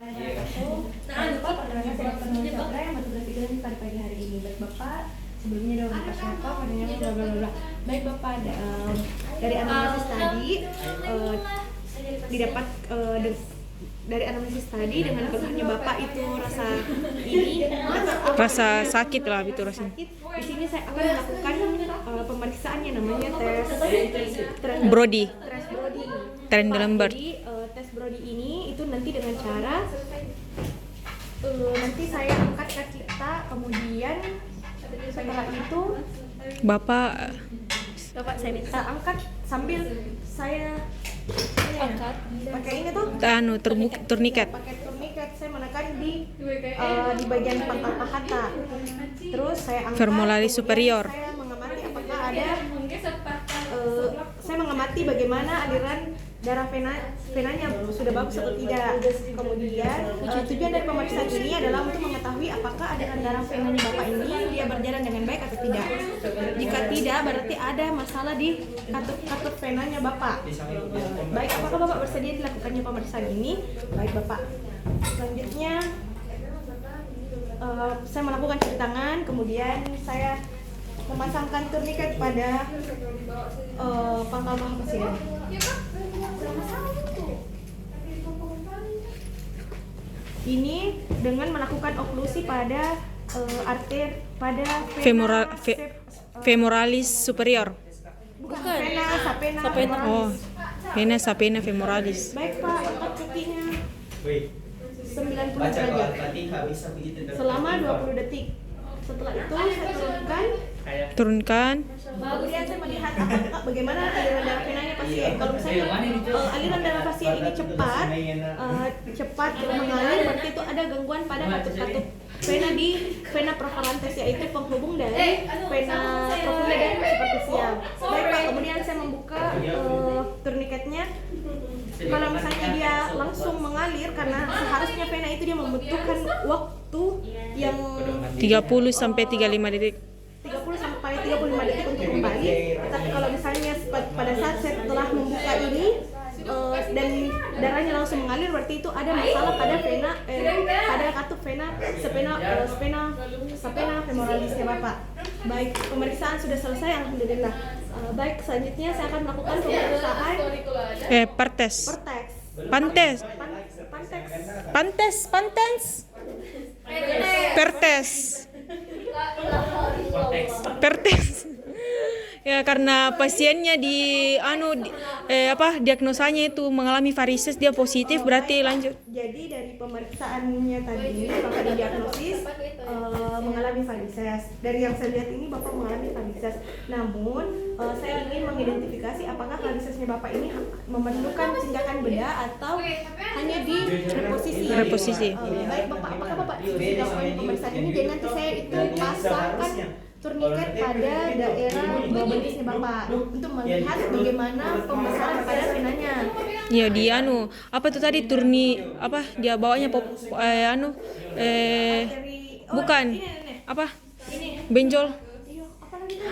Bapak, perkenalkan saya Dr. Nur Chandra yang masuk berpikiran pada pagi hari ini. Baik Bapak, sebelumnya ada Bapak siapa, padanya bla bla bla. Baik Bapak, dari anamnesis tadi didapat dari anamnesis tadi dengan keluhannya Bapak itu rasa Rasa sakit lah itu rasanya. sakit. Di sini saya akan melakukan pemeriksaannya namanya tes Brody, tes Brody. Trendelenburg. Jadi tes Brody ini itu nanti dengan cara nanti saya angkat kaki kita, kemudian setelah itu Bapak saya minta angkat sambil saya angkat pakai ini tuh turniket. pakai turniket. Saya menekan di bagian pangkal paha. Terus saya angkat Femorales kemudian superior. saya mengamati apakah ada saya mengamati bagaimana aliran darah venanya sudah bagus atau tidak. Kemudian tujuan dari pemeriksaan ini adalah untuk mengetahui apakah aliran darah venanya Bapak ini dia berjalan dengan baik atau tidak. Jika tidak, berarti ada masalah di katup venanya Bapak. Baik, apakah Bapak bersedia dilakukannya pemeriksaan ini? Baik Bapak. Selanjutnya saya melakukan cuci tangan, kemudian saya memasangkan turniket pada pangkal paha pasien. Ini dengan melakukan oklusi pada Femoralis superior. bukan vena sapena. Oh, vena sapena femoralis. Baik Pak, angkat kakinya 90 derajat selama 20 detik. Setelah itu saya Turunkan. kemudian saya melihat bagaimana aliran darah venanya pasien. Kalau misalnya aliran darah pasien ini cepat mengalir, berarti itu ada gangguan pada katup-katup vena di vena preferentes, yaitu penghubung dari vena profunda dan superficial. Baik Pak, kemudian saya membuka turniketnya. Kalau misalnya dia langsung mengalir, karena seharusnya vena itu dia membutuhkan waktu yang 30 sampai 35 detik. 30 sampai 35 detik untuk kembali. Tapi kalau misalnya pada saat saya telah membuka ini dan darahnya langsung mengalir, berarti itu ada masalah pada vena pada katup vena sapena femoralisnya Bapak. Baik, pemeriksaan sudah selesai, alhamdulillah. Baik, selanjutnya saya akan melakukan pemeriksaan Pertes. Pertes. Ya, karena pasiennya diagnosanya itu mengalami varises, dia positif, berarti lanjut. Jadi dari pemeriksaannya tadi Bapak didiagnosis mengalami varises. Dari yang saya lihat ini Bapak mengalami varises. Namun saya ingin mengidentifikasi apakah varisesnya Bapak ini memerlukan tindakan bedah atau hanya di reposisi. Baik Bapak, apakah Bapak sudah melakukan pemeriksaan ini? Dan nanti saya itu pasangkan turniket pada daerah bawah betisnya Bapak untuk melihat bagaimana pembesaran pada venanya. Ya, dia apa tuh tadi dia bawanya bukan apa? Benjol.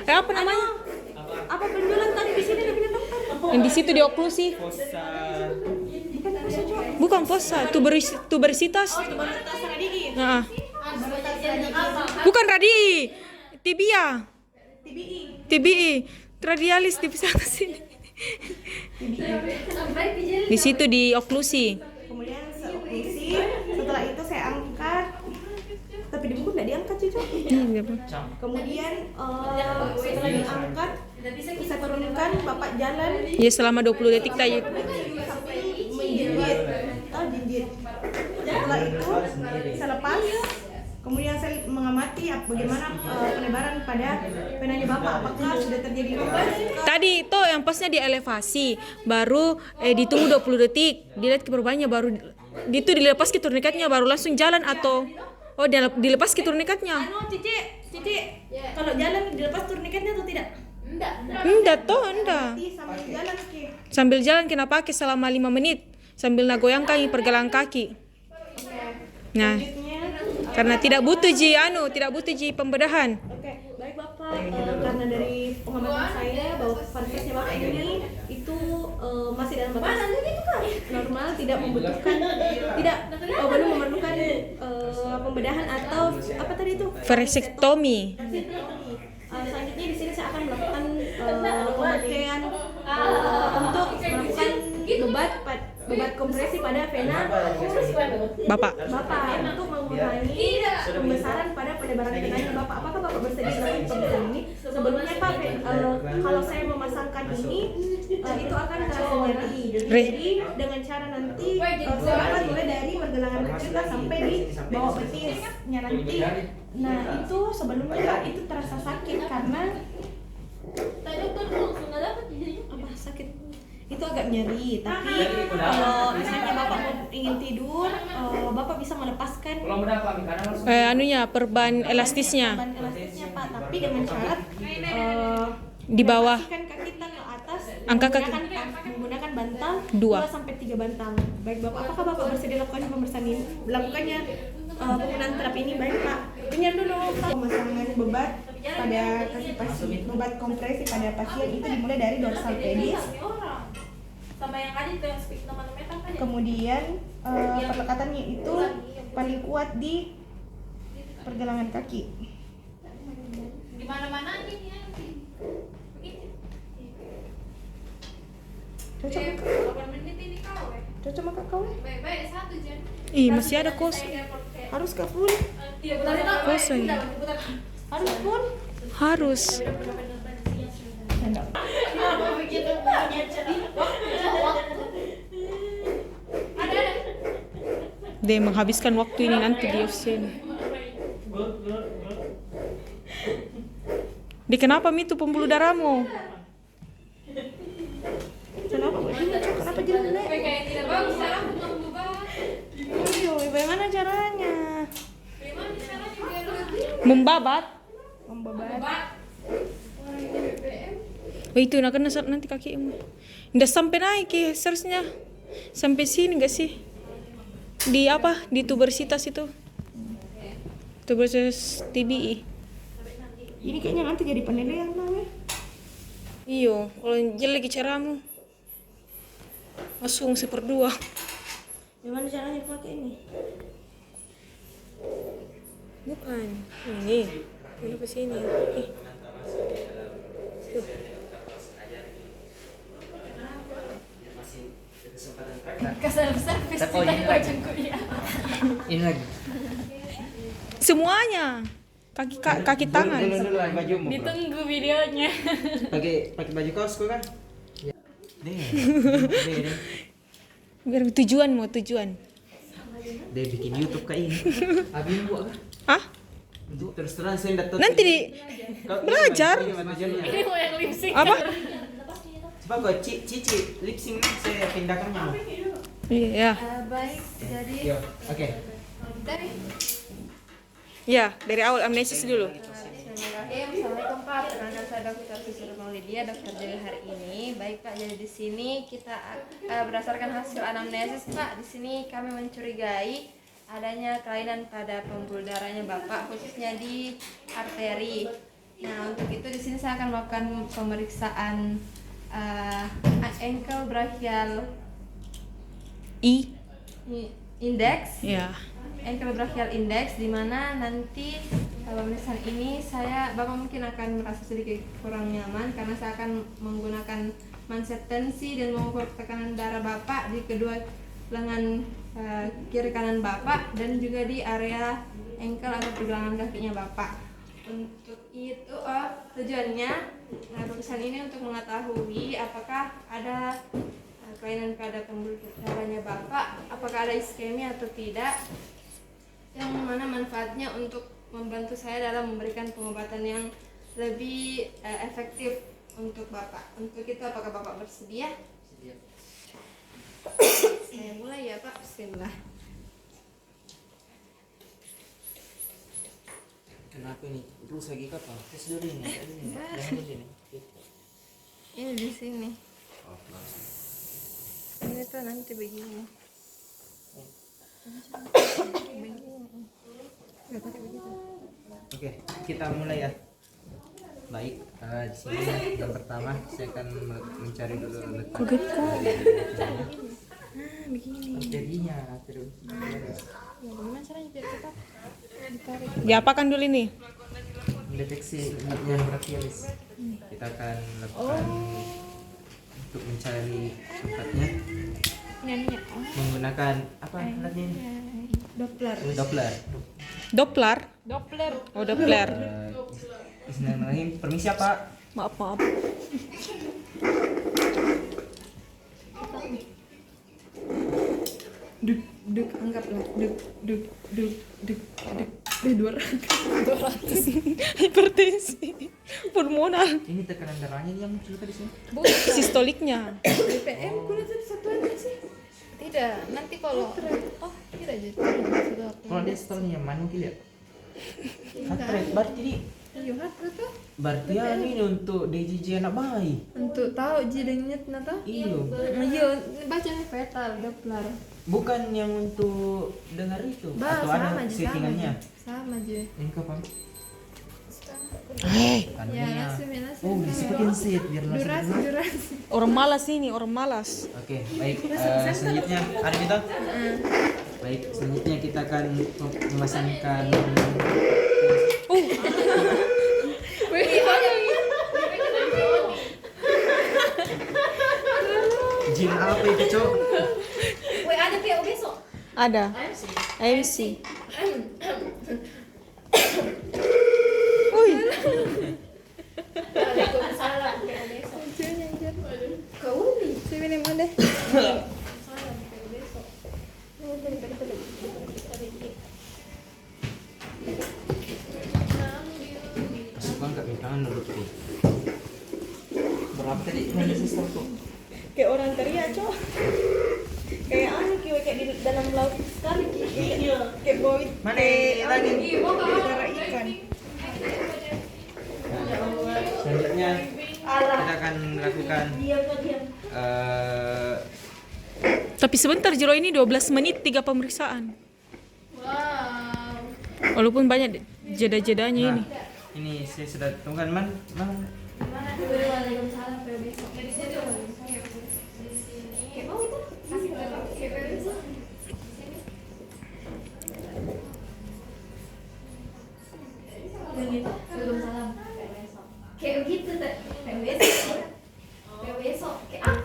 Apa namanya? Apa benjolan tadi di sini lebih tempat? Yang di situ dioklusi. Bukan fossa, tuberositas. Tuberositas radii. Nah. Bukan radii. Tibia. TBI. Radialis di atas sini. Di situ dioklusi. Kemudian saya oklusi, setelah itu saya angkat. Tapi di buku nggak diangkat cucu. Kemudian setelah diangkat, saya turunkan, Bapak jalan. Ya, selama 20 detik tadi. Sampai menjinjit atau jinjit. Setelah itu saya lepas. Kemudian saya mengamati bagaimana penebaran pada venanya Bapak, apakah sudah terjadi Tadi itu yang pasnya di elevasi, baru ditunggu 20 detik, dilihat perubahannya, baru itu dilepas ke turniketnya, baru langsung jalan atau dilepas ke turniketnya. Cici, kalau jalan dilepas turniketnya atau tidak? Enggak. Sambil jalan Sambil jalan kena pakai selama 5 menit, sambil nagoyangkan pergelangan kaki. Nah, karena tidak butuh ji pembedahan. Oke, baik Bapak, karena dari pengamatan saya bahwa varisesnya Bapak ini itu masih dalam batas normal, tidak membutuhkan, tidak belum memerlukan pembedahan atau apa tadi itu? Vasektomi. Selanjutnya di sini saya akan melakukan pemakaian untuk melakukan bebat kompresi pada vena Bapak. untuk mengurangi pembesaran pada penyebaran venanya Bapak. Apakah Bapak bersedia melakukan pembesaran ini? Sebelumnya Pak, kalau saya memasangkan ini itu akan terasa nyeri. Jadi dengan cara nanti saya akan mulai dari pergelangan kaki sampai di bawah betisnya nanti. Nah itu sebelumnya Pak itu terasa sakit karena apa sakit? Itu agak nyeri, tapi kalau misalnya Bapak ingin tidur, Bapak bisa melepaskan Perban elastisnya ban elastisnya Pak, tapi dengan syarat di bawah. pastikan kaki kita ke atas Angka kaki. menggunakan bantal 2 sampai 3 bantal. Baik Bapak, apakah Bapak bersedia lakukan pemeriksaan ini? Lakukannya penggunaan terapi ini baik Pak. Dengar dulu Pak, pemasangan bebat pada kaki pasien, bebat kompresi pada pasien itu dimulai dari dorsal pedis. Sama yang tadi tuh yang speak teman-teman kan Kemudian perlekatannya itu paling kuat di pergelangan kaki. di mana-mana ini ya. Cocok Begini. Kak? 8 menit ini kau ya. Cocok sama Kakak? Baik-baik satu Jen. Ih, masih ada kos. Harus ke full? Kosong. Harus full? Harus. Dia menghabiskan waktu ini nanti di FC ini. Di kenapa itu pembuluh darahmu? Kenapa begini? Kenapa jelek? Kayak tidak bagus cara aku mengubah. Ayo, bagaimana caranya? Bagaimana caranya biar lebih Membabat. Membebat. Oh itu nak kena nanti kakimu. Nggak sampai naik ya seharusnya. Sampai sini nggak sih? Di apa? Di tuberositas itu. Tuberositas TBI. Ini kayaknya nanti jadi penilaian namanya. Iyo, kalau jelek caramu. Langsung 1/2. Gimana caranya pakai ini? Bukan. Ini. Ini ke sini. Tuh. kesal besar festival baju kuliah. Ini lagi. Semuanya. Kaki tangan. Dulu bajumu. Bro. Ditunggu videonya. Pakai baju kaos kok kan? Ya. Deh. Biar tujuan mau tujuan. Dia bikin YouTube kayak ini. Abis buat kan? Hah? Terus terang saya enggak tahu. Nanti di belajar. Ini mau yang lip sync. Apa? Coba kok Cici lip sync saya pindahkannya. Iya. Baik, jadi Yo, oke. dari Ya, dari awal amnesis dulu. Assalamualaikum Pak, perkenalkan saya Dr. Fisur Maulidia, dokter jaga hari ini. Baik Pak, jadi di sini kita berdasarkan hasil anamnesis Pak, di sini kami mencurigai adanya kelainan pada pembuluh darahnya Bapak, khususnya di arteri. Nah, untuk itu di sini saya akan melakukan pemeriksaan ankle brachial index. Ya. Ankle brachial index, di mana nanti pemeriksaan ini Bapak mungkin akan merasa sedikit kurang nyaman karena saya akan menggunakan manset tensi dan mengukur tekanan darah Bapak di kedua lengan kiri kanan Bapak dan juga di area ankle atau pergelangan kakinya Bapak. Untuk itu tujuannya pemeriksaan ini untuk mengetahui apakah ada kelainan pada pembuluh darahnya Bapak, apakah ada iskemia atau tidak, yang mana manfaatnya untuk membantu saya dalam memberikan pengobatan yang lebih efektif untuk Bapak. Untuk itu apakah Bapak bersedia? Saya mulai ya Pak, bismillah. Kenapa ini? Terus lagi kapan? Tes dulu ini. Jangan di sini. Ini di sini. Oh, langsung. Ini tuh nanti begini. Oke, kita mulai ya. Baik, di sini yang pertama saya akan mencari dulu letak arterinya, terus Bagaimana caranya biar tetap ditarik? Diapakan dulu ini? mendeteksi yang brachialis. Kita akan lakukan untuk mencari tempatnya Nyanyi. menggunakan apa alatnya ini? Doppler. Doppler. Doppler. Doppler. Oh, Doppler. Bismillahirrahmanirrahim. Permisi ya, Pak. Maaf, maaf. Duk duk anggaplah duk duk duk duk duk 200. Hipertensi pulmonal. Ini tekanan darahnya yang muncul tadi sini. Sistoliknya. BPM kulit itu satuannya sih. Tidak, nanti kalau tidak jadi sudah. Kalau dia setelahnya yang mana mungkin lihat? Heart rate berarti di Iya, hati tuh. berarti ya ini untuk DJJ anak bayi. Untuk tahu jadinya nata. Iyo. Iya, bacanya fetal Doppler. Bukan yang untuk dengar itu Bah, atau sama ada aja, settingannya. Sama aja. Ini kapan? Hei, Ya, Anunya. nasi. Oh, disebutin set biar langsung Durasi, dengar. durasi. orang malas ini, orang malas. Oke, baik. Selanjutnya ada kita. Baik, selanjutnya kita akan memasangkan jin apa itu, Cok? Ada. AMC. Uy, Sini nih, mana? Masuk banget nih, tangan dulu tuh. Berapa tadi nilai sistem tuh? Kayak orang teriak, Cok. Kayak kayak di dalam laut sekali. Iya. Kayak boit. Mana lagi? Darah ikan. Selanjutnya kita akan melakukan tapi sebentar Jero, ini 12 menit 3 pemeriksaan. Walaupun banyak jeda-jedanya ini. ini saya sudah temukan man. Kayak gitu deh, kayak besok, kayak besok, kayak apa?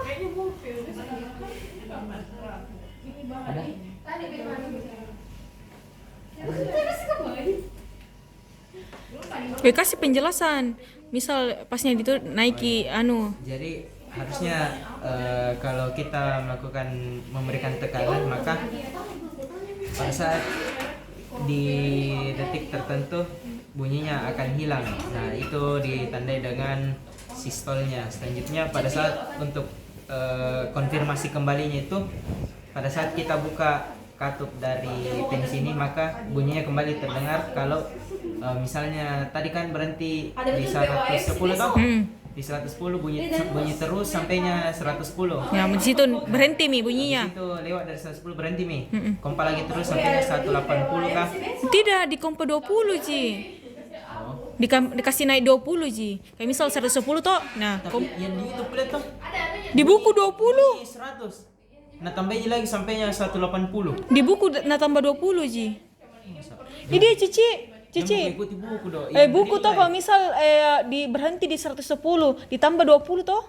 Ada? Tadi gimana? Gue kasih penjelasan. Misal pasnya itu naiki Jadi harusnya kalau kita memberikan tekanan, maka pada saat di detik tertentu bunyinya akan hilang. Nah, itu ditandai dengan sistolnya. Selanjutnya pada saat untuk konfirmasi kembalinya itu pada saat kita buka katup dari tensi ini, maka bunyinya kembali terdengar kalau misalnya tadi kan berhenti di 110 toh. Di 110 bunyi terus sampainya 110. Ya, di situ berhenti mi bunyinya. Itu lewat dari 110 berhenti mi. Kompa lagi terus sampainya 180 kah? Tidak, di kompa 20 Ji. Dikasih naik 20 Ji. Kayak misal 110 toh. Nah, Tapi yang di YouTube lihat toh di buku 20. ini 100. Nah, tambahin lagi sampainya 180. Di buku tambah 20 Ji. Ini Cici. Cici. Yang ikuti buku dong. Buku toh kalau misal di berhenti di 110 ditambah 20 toh.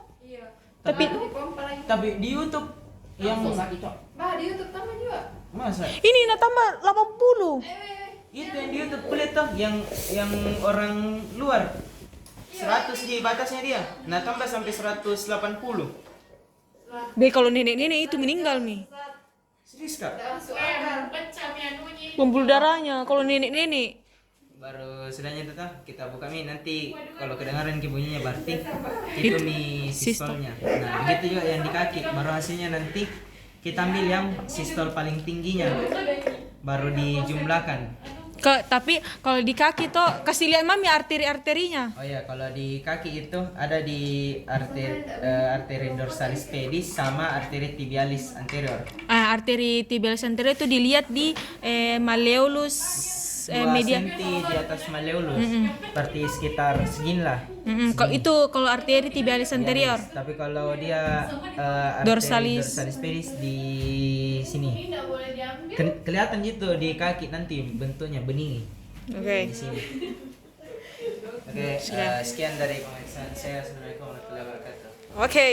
Tapi di YouTube yang Bah, di YouTube tambah juga. masa Ini tambah 80. itu yang di YouTube kulihat toh yang orang luar 100 di batasnya dia. Nah, tambah sampai 180. Kalau nenek-nenek itu meninggal nih. Serius kak? Pembuluh darahnya kalau nenek-nenek. Baru sudahnya tetap kita buka mi, nanti kalau kedengaran bunyinya berarti itu mi sistolnya. Nah, begitu juga yang di kaki, baru hasilnya nanti kita ambil yang sistol paling tingginya baru dijumlahkan. Tapi kalau di kaki toh kasih lihat mami arteri-arterinya. Oh ya, kalau di kaki itu ada di arteri dorsalis pedis sama arteri tibialis anterior. Arteri tibialis anterior itu dilihat di malleolus 2 media. senti di atas maleolus. Berarti sekitar segini lah. Kalau itu kalau arteri tibialis anterior. Tapi kalau dia arteri Dorsalis. dorsalis pedis di sini. Kelihatan gitu di kaki nanti bentuknya bening Oke. di sini. Oke, sekian dari pemeriksaan saya. Assalamualaikum warahmatullahi wabarakatuh. Oke.